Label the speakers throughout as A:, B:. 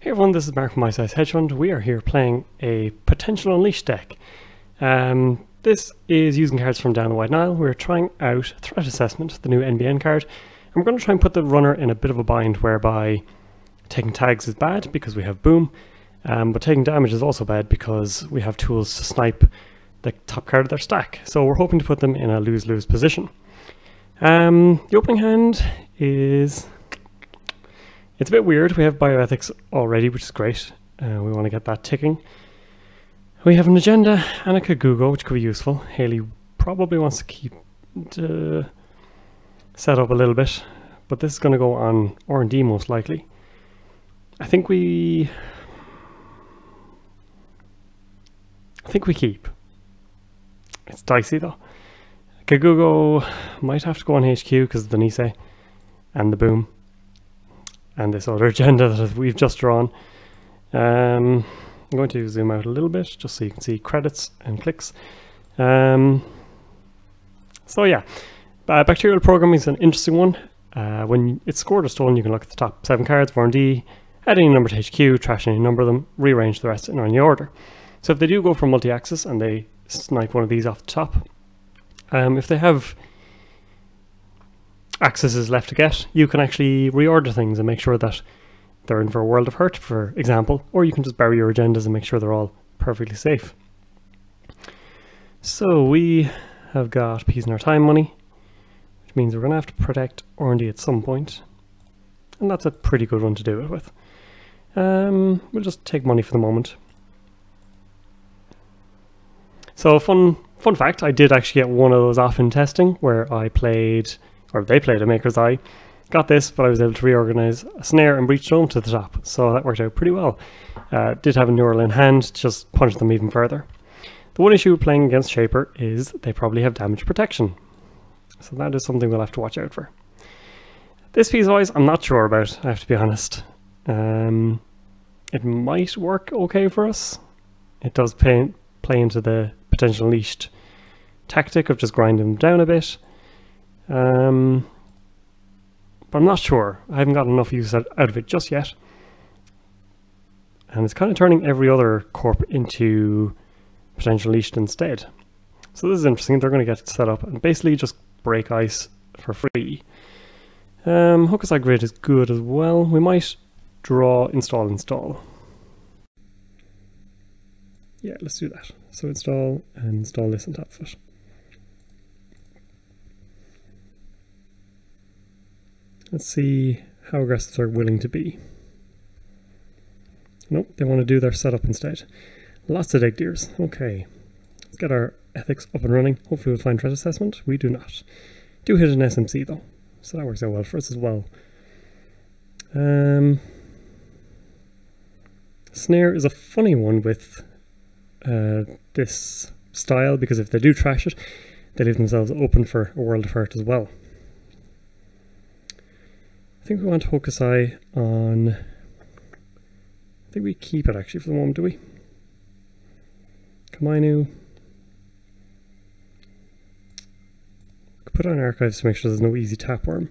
A: Hey everyone, this is Mark from My Size Hedge Fund. We are here playing a potential Unleashed deck. This is using cards from Down the Wide Nile. We're trying out Threat Assessment, the new NBN card. And we're going to try and put the runner in a bit of a bind whereby taking tags is bad because we have Boom, but taking damage is also bad because we have tools to snipe the top card of their stack. So we're hoping to put them in a lose-lose position. The opening hand is... it's a bit weird. We have bioethics already, which is great. We want to get that ticking. We have an agenda and a Kagugo, which could be useful. Hayley probably wants to keep set up a little bit, but this is going to go on R&D most likely. I think we keep. It's dicey though. Kagugo might have to go on HQ because of the Nisei and the Boom and this other agenda that we've just drawn. I'm going to zoom out a little bit just so you can see credits and clicks. So yeah, bacterial programming is an interesting one. When it's scored or stolen, you can look at the top 7 cards of R&D, add any number to HQ, trash any number of them, rearrange the rest in any order. So if they do go for multi-axis and they snipe one of these off the top, if they have axes left to get, you can actually reorder things and make sure that they're in for a world of hurt, for example, or you can just bury your agendas and make sure they're all perfectly safe. So we have got peas in our time money, which means we're going to have to protect R&D at some point, and that's a pretty good one to do it with. We'll just take money for the moment. So fun fact, I did actually get one of those off in testing where I played, or they played a Maker's Eye. Got this, but I was able to reorganize a snare and breach dome to the top, so that worked out pretty well. Did have a neural in hand, just punched them even further. The one issue with playing against Shaper is they probably have damage protection, so that is something we'll have to watch out for. This piece-wise, I'm not sure about, I have to be honest. It might work okay for us. It does play into the potential Unleashed tactic of just grinding them down a bit. But I'm not sure. I haven't got enough use out of it just yet. And it's kind of turning every other Corp into potential Unleashed instead. So this is interesting. They're going to get set up and basically just break ice for free. Hokusai Grid is good as well. We might draw, install. Yeah, let's do that. So install and install this on top of it. Let's see how aggressive they're willing to be. Nope, they want to do their setup instead. Lots of dig deers. Okay, let's get our ethics up and running. Hopefully we'll find Threat Assessment. We do not. Do hit an SMC though, so that works out well for us as well. Snare is a funny one with this style, because if they do trash it, they leave themselves open for a world of hurt as well. I think we want Hokusai on... I think we keep it actually for the moment, do we? Kamainu. Put on archives to make sure there's no easy tapworm.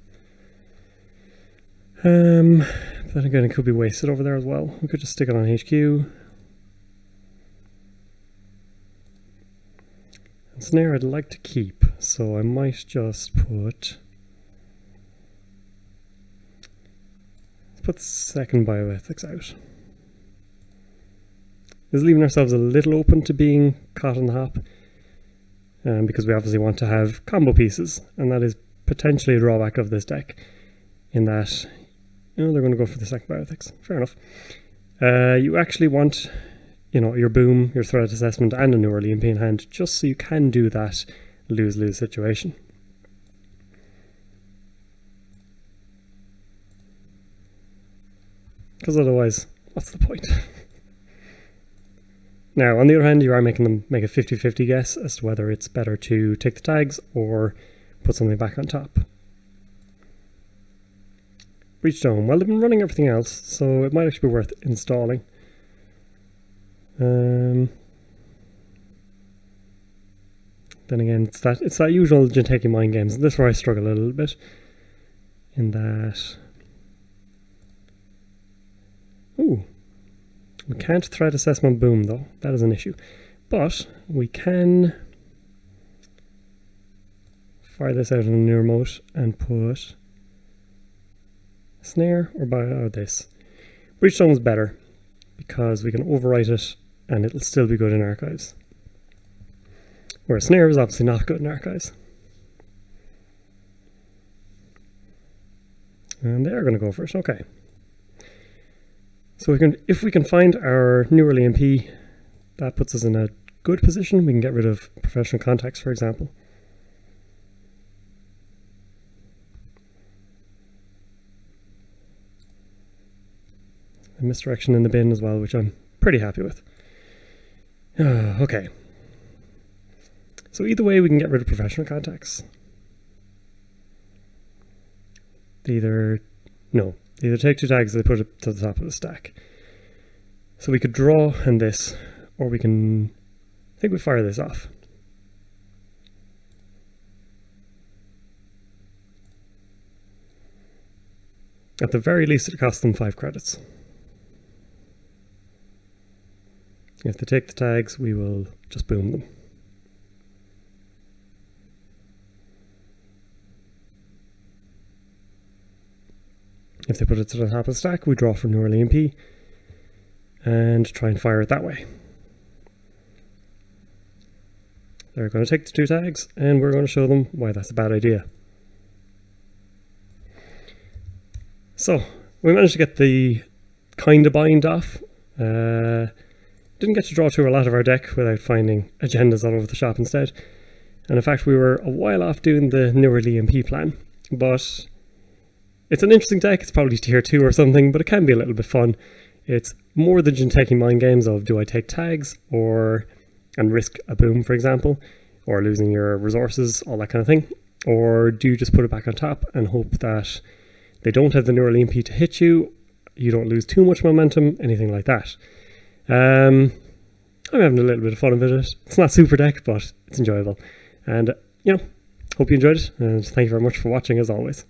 A: But then again, it could be wasted over there as well. We could just stick it on HQ. And Snare I'd like to keep, so I might just put... put second bioethics out. This is leaving ourselves a little open to being caught on the hop, because we obviously want to have combo pieces, and that is potentially a drawback of this deck, in that, you know, they're going to go for the second bioethics. Fair enough. You actually want, you know, your Boom, your Threat Assessment, and a new early MP in hand, just so you can do that lose-lose situation. Because otherwise, what's the point? Now, on the other hand, you are making them make a 50-50 guess as to whether it's better to take the tags or put something back on top. Breach Dome. Well, they've been running everything else, so it might actually be worth installing. Then again, it's that usual Jinteki mind games. This is where I struggle a little bit, in that... Ooh, We can't threat assessment boom though, that is an issue. But we can fire this out in a new remote and put snare or this. Breachstone is better because we can overwrite it and it'll still be good in archives. Whereas snare is obviously not good in archives. And they're going to go first, okay. So we can, if we can find our neural EMP, that puts us in a good position. We can get rid of professional contacts, for example. And misdirection in the bin as well, which I'm pretty happy with. Okay. So either way, we can get rid of professional contacts. They either take 2 tags, they put it to the top of the stack. So we could draw and this, or we can, I think we fire this off. At the very least, it costs them 5 credits. If they take the tags, we will just boom them. If they put it to the top of the stack, we draw for neural EMP and try and fire it that way. They're going to take the 2 tags and we're going to show them why that's a bad idea. So we managed to get the kind of bind off. Didn't get to draw through a lot of our deck without finding agendas all over the shop instead. And in fact, we were a while off doing the neural EMP plan, but it's an interesting deck. It's probably tier 2 or something, but it can be a little bit fun. It's more than just taking mind games of, do I take tags and risk a boom, for example, or losing your resources, all that kind of thing, or do you just put it back on top and hope that they don't have the neural EMP to hit you, you don't lose too much momentum, anything like that. I'm having a little bit of fun with it. It's not super deck, but it's enjoyable. And, hope you enjoyed it, and thank you very much for watching as always.